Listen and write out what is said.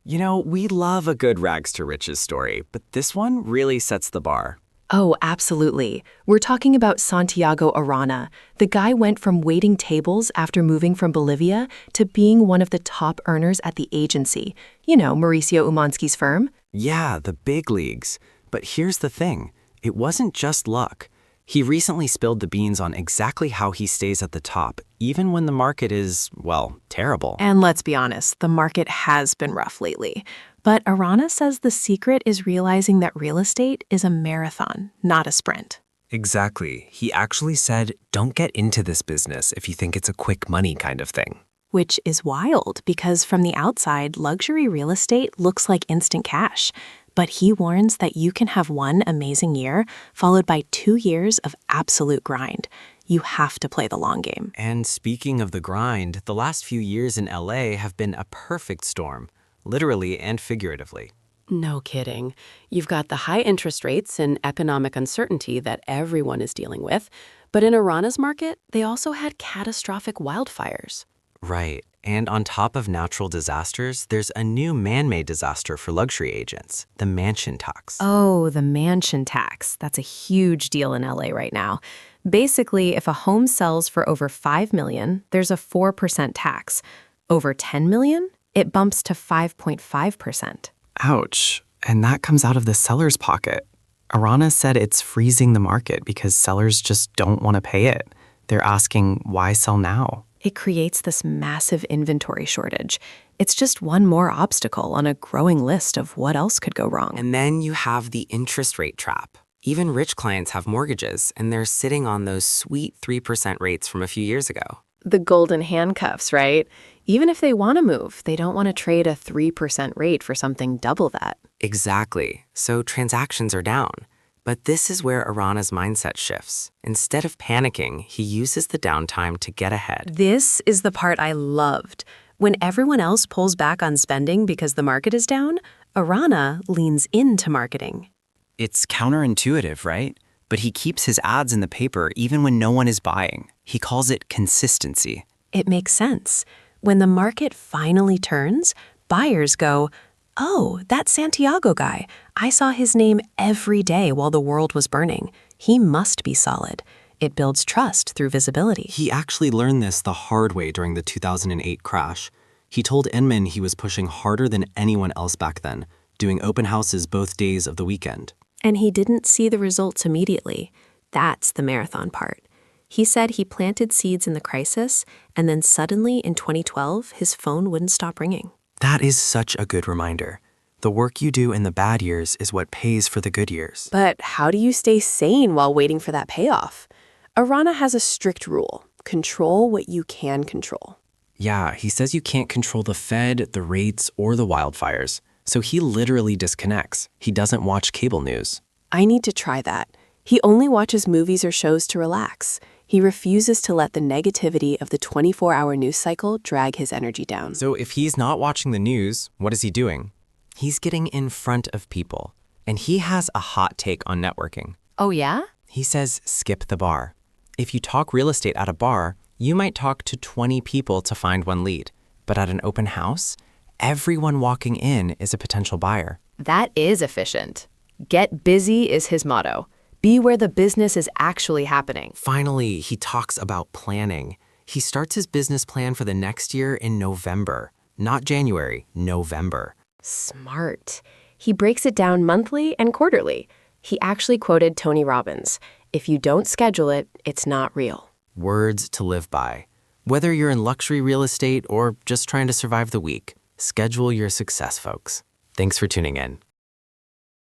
You know, we love a good rags to riches story, but this one really sets the bar. Oh, absolutely. We're talking about Santiago Arana. The guy went from waiting tables after moving from Bolivia to being one of the top earners at the agency. You know, Mauricio Umansky's firm. Yeah, the big leagues. But here's the thing, it wasn't just luck. He recently spilled the beans on exactly how he stays at the top, even when the market is, well, terrible. And let's be honest, the market has been rough lately. But Arana says the secret is realizing that real estate is a marathon, not a sprint. Exactly. He actually said, don't get into this business if you think it's a quick money kind of thing. Which is wild because from the outside, luxury real estate looks like instant cash. But he warns that you can have one amazing year followed by 2 years of absolute grind. You have to play the long game. And speaking of the grind, the last few years in LA have been a perfect storm, literally and figuratively. No kidding. You've got the high interest rates and economic uncertainty that everyone is dealing with, but in Arana's market, they also had catastrophic wildfires. Right. And on top of natural disasters, there's a new man-made disaster for luxury agents, the mansion tax. Oh, the mansion tax. That's a huge deal in LA right now. Basically, if a home sells for over $5 million, there's a 4% tax. Over $10 million, it bumps to 5.5%. Ouch. And that comes out of the seller's pocket. Arana said it's freezing the market because sellers just don't want to pay it. They're asking, why sell now? It creates this massive inventory shortage. It's just one more obstacle on a growing list of what else could go wrong. And then you have the interest rate trap. Even rich clients have mortgages, and they're sitting on those sweet 3% rates from a few years ago. The golden handcuffs, right? Even if they want to move, they don't want to trade a 3% rate for something double that. Exactly. So transactions are down. But this is where Arana's mindset shifts. Instead of panicking, he uses the downtime to get ahead. This is the part I loved. When everyone else pulls back on spending because the market is down, Arana leans into marketing. It's counterintuitive, right? But he keeps his ads in the paper even when no one is buying. He calls it consistency. It makes sense. When the market finally turns, buyers go, "Oh, that Santiago guy. I saw his name every day while the world was burning. He must be solid." It builds trust through visibility. He actually learned this the hard way during the 2008 crash. He told Inman he was pushing harder than anyone else back then, doing open houses both days of the weekend. And he didn't see the results immediately. That's the marathon part. He said he planted seeds in the crisis, and then suddenly in 2012, his phone wouldn't stop ringing. That is such a good reminder. The work you do in the bad years is what pays for the good years. But how do you stay sane while waiting for that payoff? Arana has a strict rule. Control what you can control. Yeah, he says you can't control the Fed, the rates, or the wildfires. So he literally disconnects. He doesn't watch cable news. I need to try that. He only watches movies or shows to relax. He refuses to let the negativity of the 24-hour news cycle drag his energy down. So if he's not watching the news, what is he doing? He's getting in front of people. And he has a hot take on networking. Oh, yeah? He says skip the bar. If you talk real estate at a bar, you might talk to 20 people to find one lead. But at an open house, everyone walking in is a potential buyer. That is efficient. Get busy is his motto. Be where the business is actually happening. Finally, he talks about planning. He starts his business plan for the next year in November. Not January, November. Smart. He breaks it down monthly and quarterly. He actually quoted Tony Robbins, "If you don't schedule it, it's not real." Words to live by. Whether you're in luxury real estate or just trying to survive the week, schedule your success, folks. Thanks for tuning in.